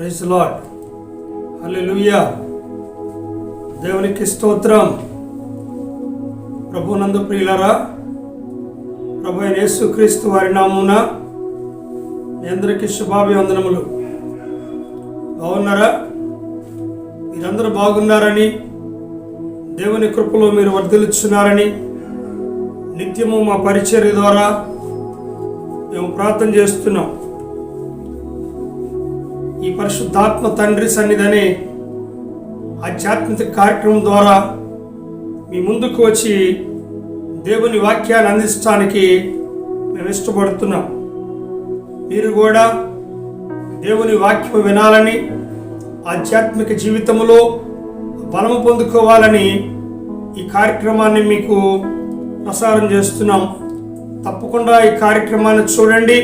Praise lord. హల్లెలూయా. దేవునికి స్తోత్రం. ప్రభునందు ప్రియులారా, ప్రభు అయిన యేసుక్రీస్తు వారి నామమున మీ అందరికీ శుభాభివందనములు. బాగున్నారా? మీరందరూ బాగున్నారని, దేవుని కృపలో మీరు వర్ధిల్లుచున్నారని నిత్యము మా పరిచర్య ద్వారా మేము ప్రార్థన చేస్తున్నాం. ఈ పరిశుద్ధాత్మ తండ్రి సన్నిధి ఆధ్యాత్మిక కార్యక్రమం ద్వారా మీ ముందుకు వచ్చి దేవుని వాక్యాన్ని అందించడానికి మేము ఇష్టపడుతున్నాం. మీరు కూడా దేవుని వాక్యం వినాలని, ఆధ్యాత్మిక జీవితంలో బలము పొందుకోవాలని ఈ కార్యక్రమాన్ని మీకు ప్రసారం చేస్తున్నాం. తప్పకుండా ఈ కార్యక్రమాన్ని చూడండి.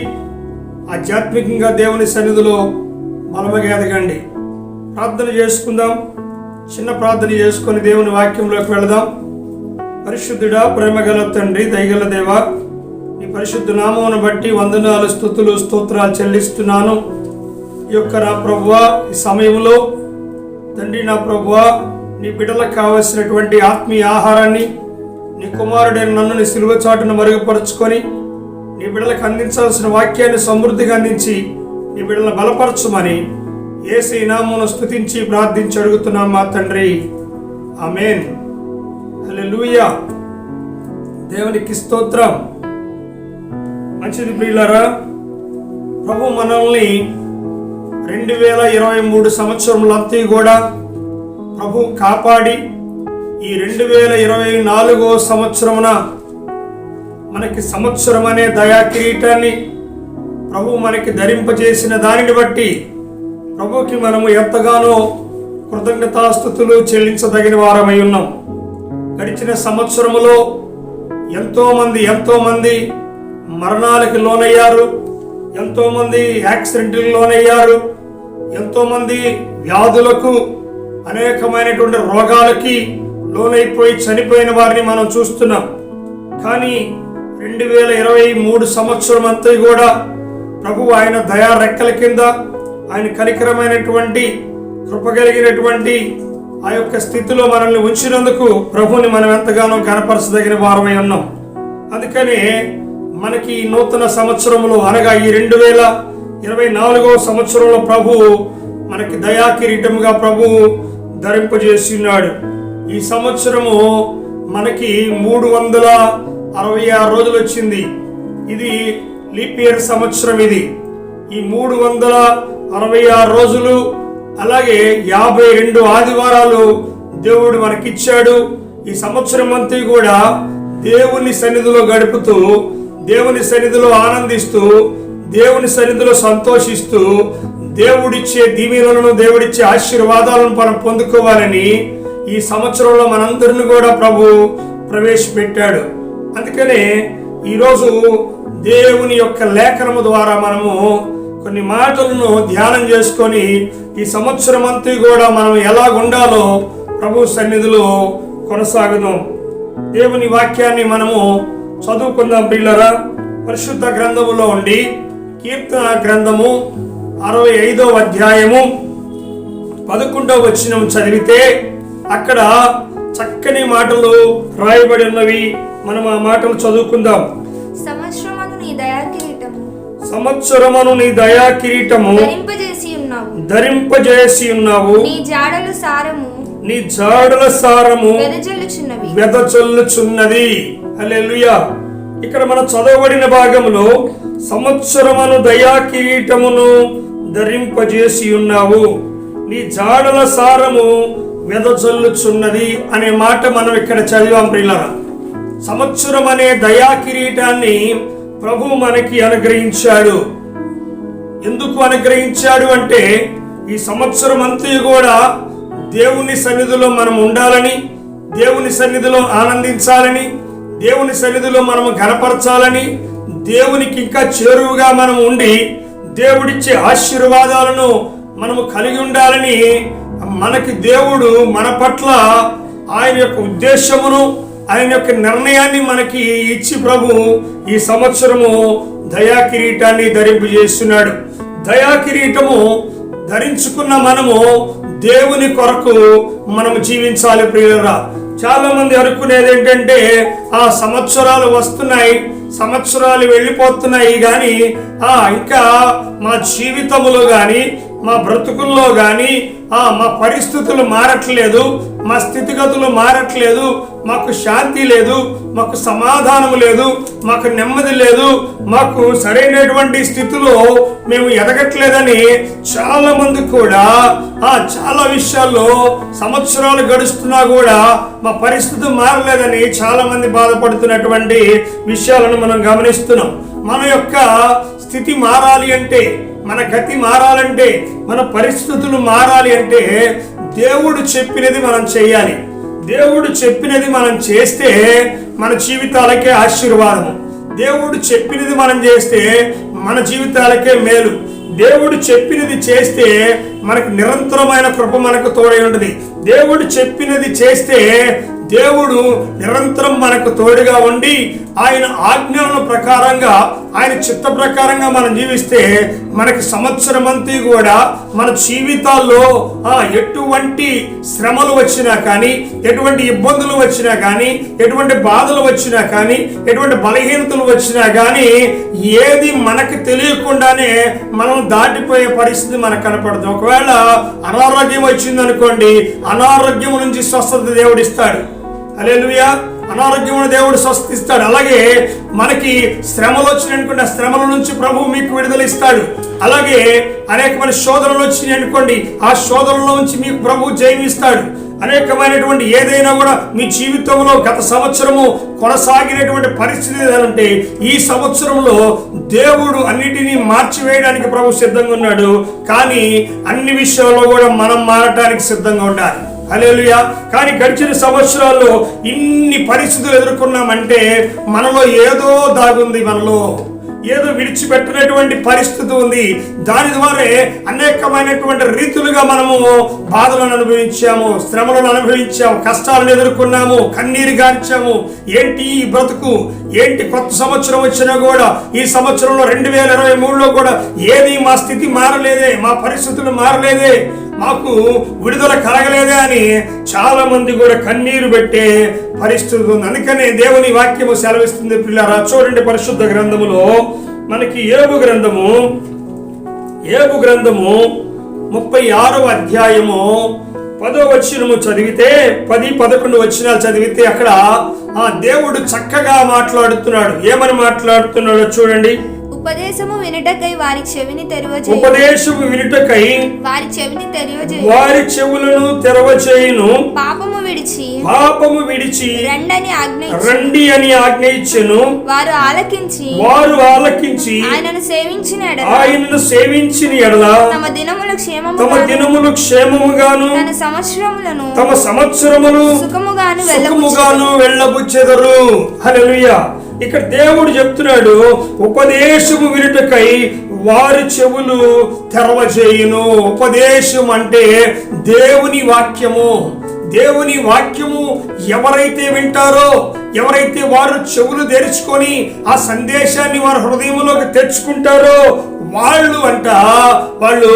ఆధ్యాత్మికంగా దేవుని సన్నిధిలో బలముగా ఎదగండి. ప్రార్థన చేసుకుందాం. చిన్న ప్రార్థన చేసుకొని దేవుని వాక్యంలోకి వెళదాం. పరిశుద్ధుడా, ప్రేమగల తండ్రి, దయగల దేవా, నీ పరిశుద్ధ నామమును బట్టి వందనాలు, స్తుతులు, స్తోత్రాలు చెల్లిస్తున్నాను. ఈ యొక్క నా ప్రభువా, ఈ సమయంలో తండ్రి, నా ప్రభువా, నీ బిడ్డలకు కావలసినటువంటి ఆత్మీయ ఆహారాన్ని నీ కుమారుడైన నన్ను నీ సిలువ చాటును మరుగుపరుచుకొని నీ బిడ్డలకు అందించాల్సిన వాక్యాన్ని సమృద్ధిగా అందించి నీ బిడ్డలను బలపరచుమని యేసు నామమును స్తుతించి ప్రార్థించి అడుగుతున్నాం మా తండ్రి. ఆమేన్. హల్లెలూయా. దేవునికి స్తోత్రం. మంచిది ప్రియులారా, ప్రభు మనల్ని 2023 సంవత్సరములంతా కూడా ప్రభు కాపాడి ఈ 2024 సంవత్సరమున మనకి సంవత్సరం అనే దయా కిరీటాన్ని ప్రభు మనకి ధరింపజేసిన దానిని బట్టి ప్రభుకి మనము ఎంతగానో కృతజ్ఞతాస్తుతులు చెల్లించదగిన వారమై ఉన్నాం. గడిచిన సంవత్సరములో ఎంతో మంది మరణాలకు లోనయ్యారు, ఎంతోమంది యాక్సిడెంట్లకు లోనయ్యారు, ఎంతోమంది వ్యాధులకు, అనేకమైనటువంటి రోగాలకి లోనైపోయి చనిపోయిన వారిని మనం చూస్తున్నాం. కానీ 2023 సంవత్సరం అంతా కూడా ప్రభు ఆయన దయా రెక్కల కింద, ఆయన కనికరమైనటువంటి కృపగలిగినటువంటి ఆ యొక్క స్థితిలో మనల్ని ఉంచినందుకు ప్రభుని మనం ఎంతగానో కనపరచదగిన వారమై ఉన్నాం. అందుకనే మనకి నూతన సంవత్సరంలో, అనగా ఈ 2024 సంవత్సరంలో ప్రభు మనకి దయా కిరీటముగా ప్రభు ధరింపజేసి ఉన్నాడు. ఈ సంవత్సరము మనకి 366 రోజులు వచ్చింది. ఇది లీప్ ఇయర్ సంవత్సరం. ఇది ఈ 366 రోజులు, అలాగే 52 ఆదివారాలు దేవుడు మనకిచ్చాడు. ఈ సంవత్సరం అంతా కూడా దేవుని సన్నిధిలో గడుపుతూ, దేవుని సన్నిధిలో ఆనందిస్తూ, దేవుని సన్నిధిలో సంతోషిస్తూ, దేవుడిచ్చే దీవెనలను, దేవుడిచ్చే ఆశీర్వాదాలను మనం పొందుకోవాలని ఈ సంవత్సరంలో మనందరిని కూడా ప్రభు ప్రవేశపెట్టాడు. అందుకనే ఈరోజు దేవుని యొక్క లేఖనము ద్వారా మనము కొన్ని మాటలను ధ్యానం చేసుకొని ఈ సంవత్సరం అంతా కూడా మనం ఎలా ఉండాలో ప్రభు సన్నిధిలో కొనసాగుదాం. దేవుని వాక్యాన్ని మనము చదువుకుందాం ప్రియులారా. పరిశుద్ధ గ్రంథములో ఉండి కీర్తన గ్రంథము 65వ అధ్యాయము 11వ వచనం చదివితే అక్కడ చక్కని మాటలు రాయబడి ఉన్నవి. మనం ఆ మాటలు చదువుకుందాం. సంవత్సరమును నీ దయా కిరీటము ధరింపజేసి ఉన్నావు. నీ జాడల సారము వెదజల్లుచున్నది. హల్లెలూయా. ఇక్కడ మనం చదవబడిన భాగంలో సంవత్సరమును దయా కిరీటమును ధరింపజేసి ఉన్నావు, నీ జాడల సారము వెదజల్లుచున్నది అనే మాట మనం ఇక్కడ చదివాం ప్రియులారా. సంవత్సరం అనే దయా కిరీటాన్ని ప్రభు మనకి అనుగ్రహించాడు. ఎందుకు అనుగ్రహించాడు అంటే, ఈ సంవత్సరం అంతా కూడా దేవుని సన్నిధిలో మనం ఉండాలని, దేవుని సన్నిధిలో ఆనందించాలని, దేవుని సన్నిధిలో మనము ఘనపరచాలని, దేవునికి ఇంకా చేరువుగా మనం ఉండి దేవుడిచ్చే ఆశీర్వాదాలను మనము కలిగి ఉండాలని మనకి దేవుడు మన పట్ల ఆయన యొక్క ఉద్దేశమును, ఆయన యొక్క నిర్ణయాన్ని మనకి ఇచ్చి ప్రభు ఈ సంవత్సరము దయా కిరీటాన్ని ధరింపజేస్తున్నాడు. దయా కిరీటము ధరించుకున్న మనము దేవుని కొరకు మనము జీవించాలి ప్రియులరా. చాలా మంది అనుకునేది ఏంటంటే ఆ సంవత్సరాలు వస్తున్నాయి, సంవత్సరాలు వెళ్ళిపోతున్నాయి, కానీ ఇంకా మా జీవితములో కానీ మా బ్రతుకుల్లో కానీ మా పరిస్థితులు మారట్లేదు, మా స్థితిగతులు మారట్లేదు, మాకు శాంతి లేదు, మాకు సమాధానం లేదు, మాకు నెమ్మది లేదు, మాకు సరైనటువంటి స్థితిలో మేము ఎదగట్లేదని చాలా మంది కూడా చాలా విషయాల్లో సంవత్సరాలు గడుస్తున్నా కూడా మా పరిస్థితి మారలేదని చాలా మంది బాధపడుతున్నటువంటి విషయాలను మనం గమనిస్తున్నాం. మన యొక్క స్థితి మారాలి అంటే, మన గతి మారాలంటే, మన పరిస్థితులు మారాలి అంటే దేవుడు చెప్పినది మనం చేయాలి. దేవుడు చెప్పినది మనం చేస్తే మన జీవితాలకే ఆశీర్వాదము. దేవుడు చెప్పినది మనం చేస్తే మన జీవితాలకే మేలు. దేవుడు చెప్పినది చేస్తే మనకు నిరంతరమైన కృప మనకు తోడై ఉంటుంది. దేవుడు చెప్పినది చేస్తే దేవుడు నిరంతరం మనకు తోడుగా ఉండి ఆయన ఆజ్ఞల ప్రకారంగా, ఆయన చిత్త ప్రకారంగా మనం జీవిస్తే మనకి సంవత్సరం అంతా కూడా మన జీవితాల్లో ఎటువంటి శ్రమలు వచ్చినా కానీ, ఎటువంటి ఇబ్బందులు వచ్చినా కానీ, ఎటువంటి బాధలు వచ్చినా కానీ, ఎటువంటి బలహీనతలు వచ్చినా కానీ ఏది మనకు తెలియకుండానే మనం దాటిపోయే పరిస్థితి మనకు కనపడుతుంది. ఒకవేళ అనారోగ్యం వచ్చిందనుకోండి, అనారోగ్యం నుంచి స్వస్థత దేవుడిస్తాడు. హల్లెలూయా. అనారోగ్యమును దేవుడు స్వస్థిస్తాడు. అలాగే మనకి శ్రమలు వచ్చినాయనుకోండి, ఆ శ్రమల నుంచి ప్రభువు మీకు విడుదల ఇస్తాడు. అలాగే అనేకమైన శోధనలు వచ్చినాయి అనుకోండి, ఆ శోధనల నుంచి మీకు ప్రభువు జయమిస్తాడు. అనేకమైనటువంటి ఏదైనా కూడా మీ జీవితంలో గత సంవత్సరము కొనసాగినటువంటి పరిస్థితి ఏదంటే ఈ సంవత్సరంలో దేవుడు అన్నిటినీ మార్చివేయడానికి ప్రభు సిద్ధంగా ఉన్నాడు. కానీ అన్ని విషయాల్లో కూడా మనం మారటానికి సిద్ధంగా ఉండాలి. హల్లెలూయా. కానీ గడిచిన సంవత్సరాల్లో ఇన్ని పరిస్థితులు ఎదుర్కొన్నామంటే మనలో ఏదో దాగుంది, మనలో ఏదో విడిచిపెట్టినటువంటి పరిస్థితి ఉంది. దాని ద్వారా అనేకమైనటువంటి రీతులుగా మనము బాధలను అనుభవించాము, శ్రమలను అనుభవించాము, కష్టాలను ఎదుర్కొన్నాము, కన్నీరు గార్చాము. ఏంటి ఈ బ్రతుకు, ఏంటి కొత్త సంవత్సరం వచ్చినా కూడా ఈ సంవత్సరంలో 2023లో కూడా ఏది మా స్థితి మారలేదే, మా పరిస్థితులు మారలేదే, మాకు విడుదల కలగలేదే అని చాలా మంది కూడా కన్నీరు పెట్టే పరిస్థితి ఉంది. అందుకనే దేవుని వాక్యము సెలవిస్తుంది పిల్లారా. చూడండి పరిశుద్ధ గ్రంథములో మనకి యోబు గ్రంథము 36వ అధ్యాయము 10వ వచనము చదివితే, 10-11 వచనాలు చదివితే అక్కడ దేవుడు చక్కగా మాట్లాడుతున్నాడు. ఏమని మాట్లాడుతున్నాడో చూడండి. ఉపదేశము వినుటకై వారి చెవిని తెరవజేయును. ఉపదేశము వినుటకై వారి చెవిని తెరవజేయును. వారి చెవులను తెరవజేయును. పాపము విడిచి రండి అని ఆజ్ఞ ఇచ్చెను. వారు ఆలకించి ఆయనను సేవించిన ఎడల తమ దినములు క్షేమముగాను తమ సంవత్సరములు సుఖముగాను వెళ్ళబుచ్చెదరు. హల్లెలూయా. ఇక్కడ దేవుడు చెప్తున్నాడు, ఉపదేశము వినుటకై వారి చెవులు తెరవజేయును. ఉపదేశం అంటే దేవుని వాక్యము. దేవుని వాక్యము ఎవరైతే వింటారో, ఎవరైతే వారు చెవులు తెరుచుకొని ఆ సందేశాన్ని వారి హృదయంలోకి తెచ్చుకుంటారో వాళ్ళు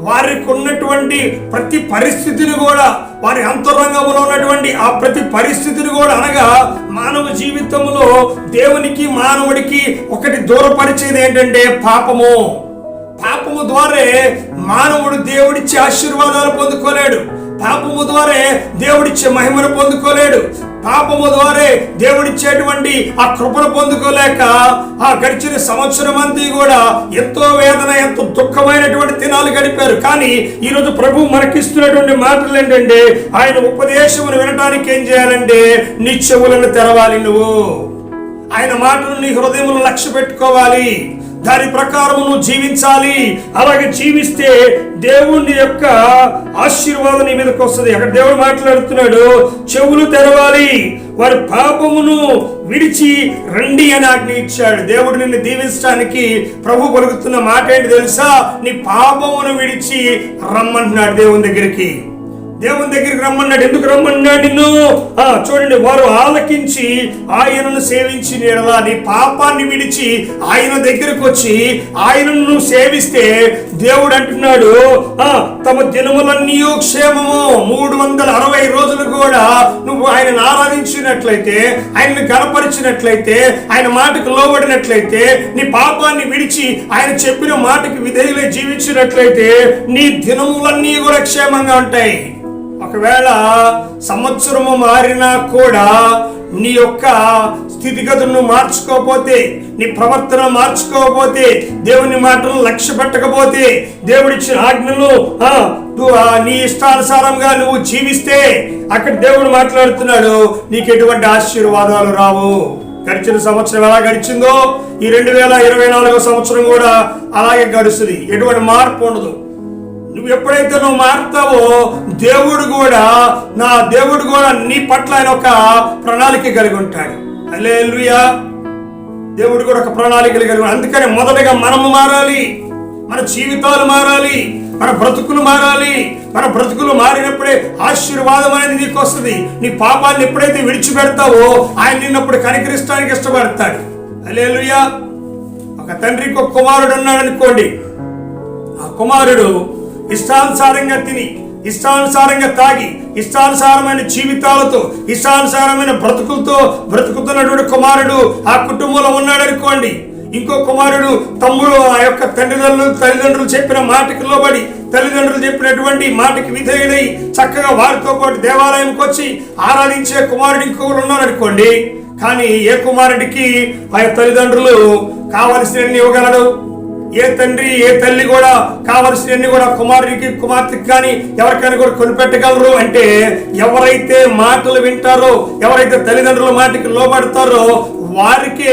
వారికి ఉన్నటువంటి ప్రతి పరిస్థితిని కూడా, వారి అంతరంగంలో ఉన్నటువంటి ఆ ప్రతి పరిస్థితిని కూడా, అనగా మానవ జీవితంలో దేవునికి మానవుడికి ఒకటి దూరపరిచేది ఏంటంటే పాపము. పాపము ద్వారా మానవుడు దేవుడిచ్చే ఆశీర్వాదాలు పొందుకోలేడు. పాపము ద్వారా దేవుడిచ్చే మహిమను పొందుకోలేడు. పాపము ద్వారా దేవుడిచ్చేటువంటి ఆ కృపను పొందుకోలేక గడిచిన సంవత్సరం అంతా కూడా ఎంతో వేదన, ఎంతో దుఃఖమైనటువంటి దినాలు గడిపారు. కానీ ఈరోజు ప్రభు మనకిస్తున్నటువంటి మాటలు ఏంటంటే, ఆయన ఉపదేశమును వినడానికి ఏం చేయాలంటే నీ చెవులను తెరవాలి. నువ్వు ఆయన మాటలు నీ హృదయమును లక్ష్య పెట్టుకోవాలి. దాని ప్రకారం నువ్వు జీవించాలి. అలాగే జీవిస్తే దేవుని యొక్క ఆశీర్వాదం నీ మీదకి వస్తుంది. అక్కడ దేవుడు మాట్లాడుతున్నాడు, చెవులు తెరవాలి, వారి పాపమును విడిచి రండి అని ఆజ్ఞ ఇచ్చాడు. దేవుడు నిన్ను దీవించడానికి ప్రభు పలుకుతున్న మాట ఏంటి తెలుసా? నీ పాపమును విడిచి రమ్మంటున్నాడు దేవుని దగ్గరికి. దేవుని దగ్గరికి రమ్మన్నాడు. ఎందుకు రమ్మన్నాడు నిన్ను? చూడండి, వారు ఆలకించి ఆయనను సేవించి నీడలా నీ పాపాన్ని విడిచి ఆయన దగ్గరకు వచ్చి ఆయనను నువ్వు సేవిస్తే దేవుడు అంటున్నాడు తమ దినములన్నీ క్షేమము. 360 రోజులు కూడా నువ్వు ఆయనను ఆరాధించినట్లయితే, ఆయనను గణపరిచినట్లయితే, ఆయన మాటకు లోబడినట్లయితే, నీ పాపాన్ని విడిచి ఆయన చెప్పిన మాటకు విధేయులై జీవించినట్లయితే నీ దినములన్నీ కూడా క్షేమంగా ఉంటాయి. ఒకవేళ సంవత్సరము మారినా కూడా నీ యొక్క స్థితిగతులను మార్చుకోకపోతే, నీ ప్రవర్తన మార్చుకోకపోతే, దేవుని మాటలను లక్ష్య పెట్టకపోతే, దేవుడిచ్చిన ఆజ్ఞలు నీ ఇష్టానుసారంగా నువ్వు జీవిస్తే అక్కడ దేవుడు మాట్లాడుతున్నాడు, నీకు ఎటువంటి ఆశీర్వాదాలు రావు. గడిచిన సంవత్సరం ఎలా గడిచిందో ఈ 2024 సంవత్సరం కూడా అలాగే గడుస్తుంది. ఎటువంటి మార్పు ఉండదు. నువ్వు ఎప్పుడైతే నువ్వు మారుతావో దేవుడు కూడా నీ పట్ల ఆయన ఒక ప్రణాళిక కలిగి ఉంటాడు. హల్లెలూయా. దేవుడు కూడా ఒక ప్రణాళిక కలిగి ఉంటాడు. అందుకని మొదటగా మనము మారాలి, మన జీవితాలు మారాలి, మన బ్రతుకులు మారాలి. మన బ్రతుకులు మారినప్పుడే ఆశీర్వాదం అనేది నీకు వస్తుంది. నీ పాపాన్ని ఎప్పుడైతే విడిచిపెడతావో ఆయన నిన్నప్పుడు కనికరిస్తానికి ఇష్టపడతాడు. హల్లెలూయా. ఒక తండ్రికి ఒక కుమారుడు ఉన్నాడు అనుకోండి. ఆ కుమారుడు ఇష్టానుసారంగా తిని, ఇష్టానుసారంగా తాగి, ఇష్టానుసారమైన జీవితాలతో, ఇష్టానుసారమైన బ్రతుకులతో బ్రతుకుతున్నటువంటి కుమారుడు ఆ కుటుంబంలో ఉన్నాడు అనుకోండి. ఇంకో కుమారుడు తమ్ముడు ఆ యొక్క తల్లిదండ్రులు చెప్పిన మాటకి లోబడి, తల్లిదండ్రులు చెప్పినటువంటి మాటకి విధేయుడై చక్కగా వారితో పాటు దేవాలయంకి వచ్చి ఆరాధించే కుమారుడు ఇంకొకరు ఉన్నాడు అనుకోండి. కానీ ఏ కుమారుడికి ఆ తల్లిదండ్రులు కావలసినన్ని ఇవ్వగలడు? ఏ తండ్రి ఏ తల్లి కూడా కావలసినన్ని కూడా కుమారుడికి కుమార్తెకి కానీ ఎవరికైనా కూడా కొనిపెట్టగలరు అంటే ఎవరైతే మాటలు వింటారో, ఎవరైతే తల్లిదండ్రుల మాటకి లోబడతారో వారికి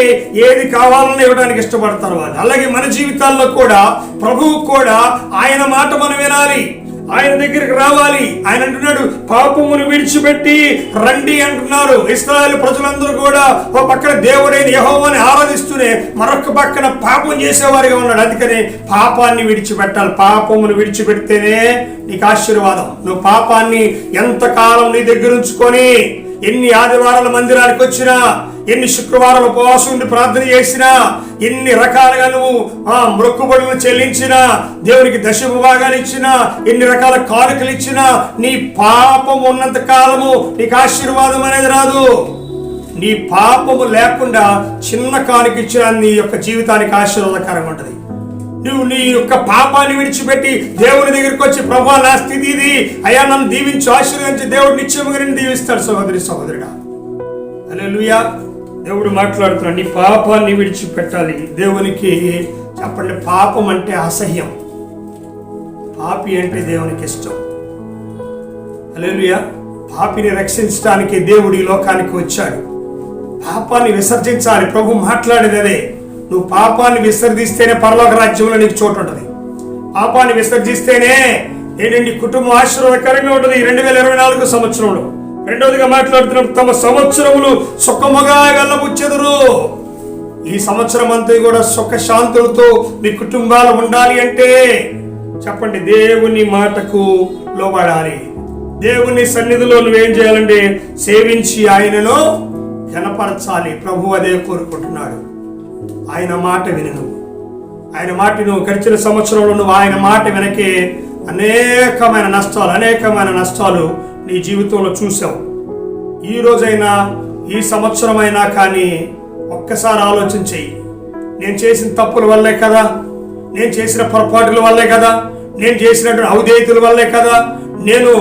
ఏది కావాలని ఇవ్వడానికి ఇష్టపడతారు వాళ్ళు. అలాగే మన జీవితాల్లో కూడా ప్రభువు కూడా ఆయన మాట మనం వినాలి, ఆయన దగ్గరికి రావాలి. ఆయన అంటున్నాడు పాపమును విడిచిపెట్టి రండి అంటున్నారు. ఇశ్రాయేలు ప్రజలందరూ కూడా ఒక పక్కన దేవుడైన యెహోవాని ఆరాధిస్తూనే మరొక పక్కన పాపం చేసేవారిగా ఉన్నాడు. అందుకని పాపాన్ని విడిచిపెట్టాలి. పాపమును విడిచిపెడితేనే నీకు ఆశీర్వాదం. నువ్వు పాపాన్ని ఎంతకాలం నీ దగ్గర ఉంచుకొని ఎన్ని ఆదివారాల మందిరానికి వచ్చినా, ఎన్ని శుక్రవారాలు ఉపవాసం ఉండి ప్రార్థన చేసినా, ఎన్ని రకాలుగా నువ్వు మొక్కుబడులను చెల్లించినా, దేవునికి దశమ భాగాలు ఇచ్చినా, ఎన్ని రకాల కానుకలు ఇచ్చినా, నీ పాపం ఉన్నంత కాలము నీకు ఆశీర్వాదం అనేది రాదు. నీ పాపము లేకుండా చిన్న కానుక ఇచ్చినా నీ యొక్క జీవితానికి ఆశీర్వాదకరంగా ఉంటుంది. నువ్వు నీ యొక్క పాపాన్ని విడిచిపెట్టి దేవుని దగ్గరికి వచ్చి ప్రభువా నా స్థితి ఇది, అయ్యా నన్ను దీవించి ఆశీర్వదించి దేవుడు నిత్యముగా నిన్ను దీవిస్తాడు. సహోదరుడా, హల్లెలూయా. దేవుడు మాట్లాడుతున్నాడు, నీ పాపాన్ని విడిచిపెట్టాలి. దేవునికి చెప్పండి, పాపం అంటే అసహ్యం, పాపి అంటే దేవునికి ఇష్టం. హల్లెలూయా. పాపిని రక్షించడానికి దేవుడు ఈ లోకానికి వచ్చాడు. పాపాన్ని విసర్జించాలి. ప్రభు మాట్లాడేది అదే. నువ్వు పాపాన్ని విసర్జిస్తేనే పరలోక రాజ్యంలో నీకు చోటు ఉంటుంది. పాపాన్ని విసర్జిస్తేనే నీ కుటుంబం ఆశీర్వాదకరంగా ఉంటుంది 2024 సంవత్సరంలో. రెండవదిగా మాట్లాడుతున్నప్పుడు తమ సంవత్సరములు సుఖముగా వెళ్ళబుచ్చెదరు. ఈ సంవత్సరం అంతా కూడా సుఖ శాంతులతో మీ కుటుంబాలు ఉండాలి అంటే చెప్పండి, దేవుని మాటకు లోబడాలి. దేవుని సన్నిధిలో నువ్వేం చేయాలంటే సేవించి ఆయనను ఘనపరచాలి. ప్రభు అదే కోరుకుంటున్నాడు. ఆయన మాట విను. నువ్వు ఆయన మాట నువ్వు గడిచిన సంవత్సరంలో నువ్వు ఆయన మాట వెనకే అనేకమైన నష్టాలు నీ జీవితంలో చూసావు. ఈ రోజైనా ఈ సంవత్సరమైనా కానీ ఒక్కసారి ఆలోచన చెయ్యి. నేను చేసిన తప్పుల వల్లే కదా, నేను చేసిన పొరపాటుల వల్లే కదా, నేను చేసినటువంటి అవిధేయతల వల్లే కదా, నేను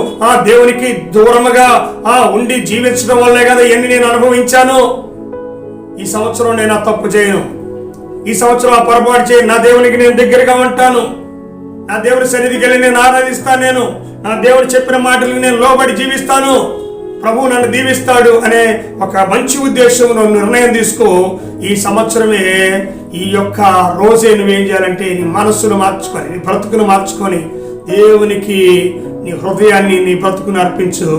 దేవునికి దూరముగా ఉండి జీవించడం వల్లే కదా ఎన్ని నేను అనుభవించాను. ఈ సంవత్సరం నేను ఆ తప్పు చేయను, ఈ సంవత్సరం ఆ పొరపాటు చేయను. నా దేవునికి నేను దగ్గరగా ఉంటాను. నా దేవుని సన్నిధికి వెళ్ళి నేను ఆరాధిస్తాను. నేను నా దేవుడు చెప్పిన మాటలకు నేను లోబడి జీవిస్తాను. ప్రభువు నన్ను దీవిస్తాడు అనే ఒక మంచి ఉద్దేశంలో నిర్ణయం తీసుకో. ఈ సంవత్సరమే ఈ యొక్క రోజే నువ్వేం చేయాలంటే నీ మనస్సును మార్చుకొని, నీ బ్రతుకును మార్చుకొని దేవునికి నీ హృదయాన్ని, నీ బ్రతుకును అర్పించు.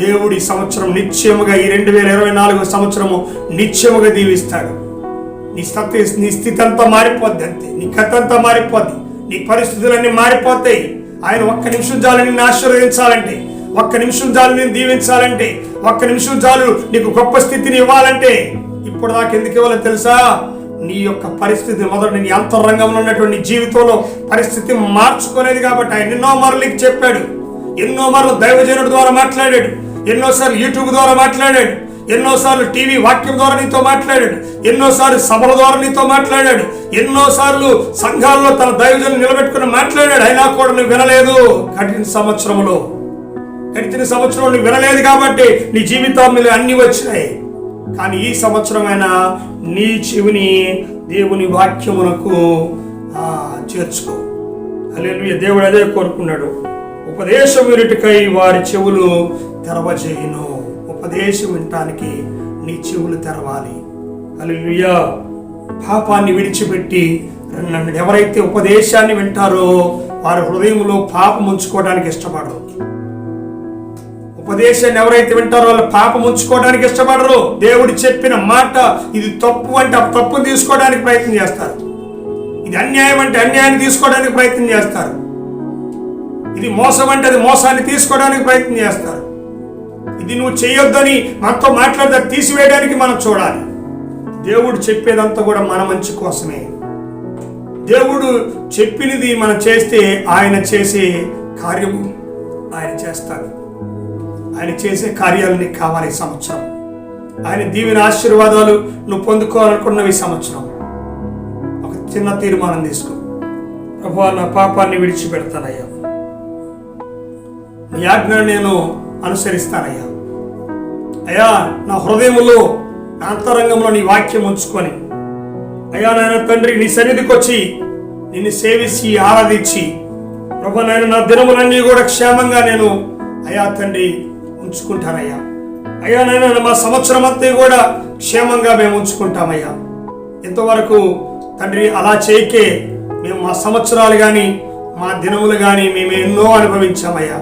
దేవుడు ఈ సంవత్సరం నిశ్చయముగా, ఈ 2024 సంవత్సరము నిశ్చయముగా దీవిస్తాడు. నీ స్థితి అంతా మారిపోద్ది. అంతే, నీ కథ అంతా మారిపోద్ది, నీ పరిస్థితులన్నీ మారిపోతాయి. ఆయన ఒక్క నిమిషం చాలు నిన్ను ఆశీర్వదించాలంటే, ఒక్క నిమిషం చాలు నేను దీవించాలంటే, ఒక్క నిమిషం చాలు నీకు గొప్ప స్థితిని ఇవ్వాలంటే, ఇప్పుడు దాకా ఎందుకు ఇవ్వాలో తెలుసా? నీ యొక్క పరిస్థితి మొదటి నీ అంతరంగంలో ఉన్నటువంటి జీవితంలో పరిస్థితి మార్చుకోలేదు కాబట్టి ఆయన ఎన్నో మార్లు నీకు చెప్పాడు, ఎన్నో మార్లు దైవజనుడి ద్వారా మాట్లాడాడు, ఎన్నోసార్లు యూట్యూబ్ ద్వారా మాట్లాడాడు, ఎన్నోసార్లు టీవీ వాక్యం ద్వారా నీతో మాట్లాడాడు, ఎన్నోసార్లు సభల ద్వారా నీతో మాట్లాడాడు, ఎన్నోసార్లు సంఘాల్లో తన దైవజనులు నిలబెట్టుకుని మాట్లాడాడు. అయినా కూడా నువ్వు వినలేదు. గడిచిన సంవత్సరంలో నువ్వు వినలేదు కాబట్టి నీ జీవితంలో అన్ని వచ్చినాయి. కానీ ఈ సంవత్సరమైనా నీ చెవిని దేవుని వాక్యమునకు చేర్చుకో. హల్లెలూయా. దేవుడు అదే కోరుకున్నాడు. ఉపదేశం వినుటకై వారి చెవులు తెరవజేయును. ఉపదేశం వినటానికి నీ చెవులు తెరవాలి. హల్లెలూయా. పాపాన్ని విడిచిపెట్టి నన్ను ఎవరైతే ఉపదేశాన్ని వింటారో వారి హృదయంలో పాపం ఉంచుకోవడానికి ఇష్టపడరు. ఉపదేశాన్ని ఎవరైతే వింటారో వాళ్ళు పాపం ఉంచుకోవడానికి ఇష్టపడరు. దేవుడు చెప్పిన మాట ఇది తప్పు అంటే ఆ తప్పును తీసుకోవడానికి ప్రయత్నం చేస్తారు. ఇది అన్యాయం అంటే అన్యాయాన్ని తీసుకోవడానికి ప్రయత్నం చేస్తారు. ఇది మోసం అంటే అది మోసాన్ని తీసుకోవడానికి ప్రయత్నం చేస్తారు. ఇది నువ్వు చేయొద్దని మనతో మాట్లాడితే తీసివేయడానికి మనం చూడాలి. దేవుడు చెప్పేదంతా కూడా మన మంచి కోసమే. దేవుడు చెప్పినది మనం చేస్తే ఆయన చేసే కార్యము ఆయన చేస్తాడు. ఆయన చేసే కార్యాలు నీకు కావాలి. ఈ సంవత్సరం ఆయన దీవెన ఆశీర్వాదాలు నువ్వు పొందుకోవాలనుకున్నవి. ఈ సంవత్సరం ఒక చిన్న తీర్మానం తీసుకో. ప్రభువా, నా పాపాన్ని విడిచిపెడతానయ్యా, నీ ఆజ్ఞను నేను అనుసరిస్తానయ్యా. అయ్యా, నా హృదయములో నా అంతరంగంలో నీ వాక్యం ఉంచుకొని అయ్యా నాయన తండ్రి నీ సన్నిధికి వచ్చి నిన్ను సేవించి ఆరాధించి ప్రభు నాయన నా దినములన్నీ కూడా క్షేమంగా నేను అయ్యా తండ్రి ఉంచుకుంటానయ్యా. అయ్యా నాయన మా సంవత్సరం అంతా కూడా క్షేమంగా మేము ఉంచుకుంటామయ్యా. ఇంతవరకు తండ్రి అలా చేయకే మేము మా సంవత్సరాలు కానీ మా దినములు కానీ మేము ఎన్నో అనుభవించామయ్యా.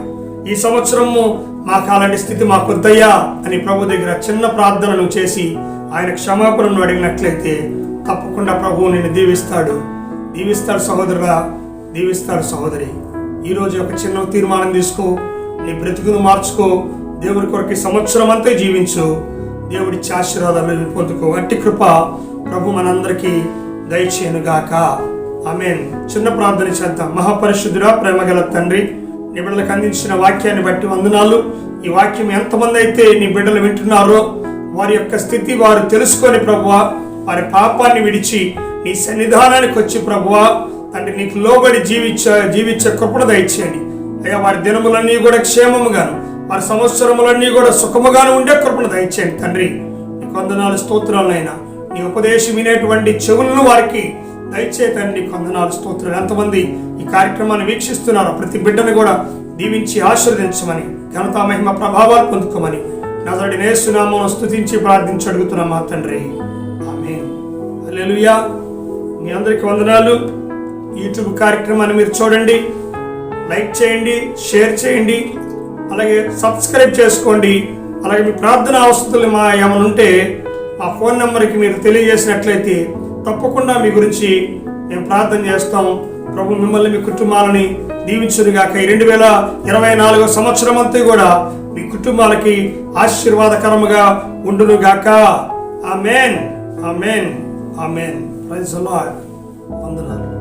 ఈ సంవత్సరము మాకు అలాంటి స్థితి మాకొద్దయ్యా అని ప్రభు దగ్గర చిన్న ప్రార్థనలు చేసి ఆయన క్షమాపణను అడిగినట్లయితే తప్పకుండా ప్రభువు నిన్ను దీవిస్తాడు. సహోదరుడా, దీవిస్తాడు సహోదరి. ఈరోజు ఒక చిన్న తీర్మానం తీసుకో. నీ బ్రతుకును మార్చుకో. దేవుడి కొరకు సంవత్సరం అంతా జీవించు. దేవుడి ఆశీర్వాదాలు పొందుకో. అట్టి కృప ప్రభు మనందరికీ దయచేయునుగాక. ఆమేన్. చిన్న ప్రార్థన చేద్దాం. మహాపరిశుద్ధుడా, ప్రేమగల తండ్రి, నీ బిడ్డలకు అందించిన వాక్యాన్ని బట్టి వందనాలు. ఈ వాక్యం ఎంతమంది అయితే నీ బిడ్డలు వింటున్నారో వారి యొక్క స్థితి వారు తెలుసుకొని ప్రభువా, వారి పాపాన్ని విడిచి నీ సన్నిధానానికి వచ్చి ప్రభువా తండ్రి నీకు లోబడి జీవించే కృపను దయచేయండి అయ్యా. వారి దినములన్నీ కూడా క్షేమముగాను, వారి సంవత్సరములన్నీ కూడా సుఖముగాను ఉండే కృపను దయచేయండి తండ్రి. నీకు వందనాలు, స్తోత్రాలైనా. నీ ఉపదేశం వినేటువంటి చెవులను వారికి దయచేతండి. నీకు వందనాలు, స్తోత్రాలు. ఎంతమంది ఈ కార్యక్రమాన్ని వీక్షిస్తున్నారో ప్రతి బిడ్డను కూడా దీవించి ఆశీర్వదించమని, ఘనత మహిమ ప్రభావాలు పొందుకోమని నజరేయుడైన యేసు నామమున స్తుతించి ప్రార్థించి అడుగుతున్నాం మా తండ్రి. ఆమేన్. హల్లెలూయా. మీ అందరికీ వందనాలు. యూట్యూబ్ కార్యక్రమాన్ని మీరు చూడండి, లైక్ చేయండి, షేర్ చేయండి, అలాగే సబ్స్క్రైబ్ చేసుకోండి. అలాగే మీ ప్రార్థన అవసరాలు ఏమైనా ఉంటే మా ఫోన్ నెంబర్కి మీరు తెలియజేసినట్లయితే తప్పకుండా మీ గురించి మేము ప్రార్థన చేస్తాం. ప్రభు మిమ్మల్ని, మీ కుటుంబాలని దీవించునుగాక. ఈ 2024 సంవత్సరం అంతా కూడా మీ కుటుంబాలకి ఆశీర్వాదకరముగా ఉండునుగాక. ఆమేన్, ఆమేన్, ఆమేన్. Praise the Lord. వందనాలు.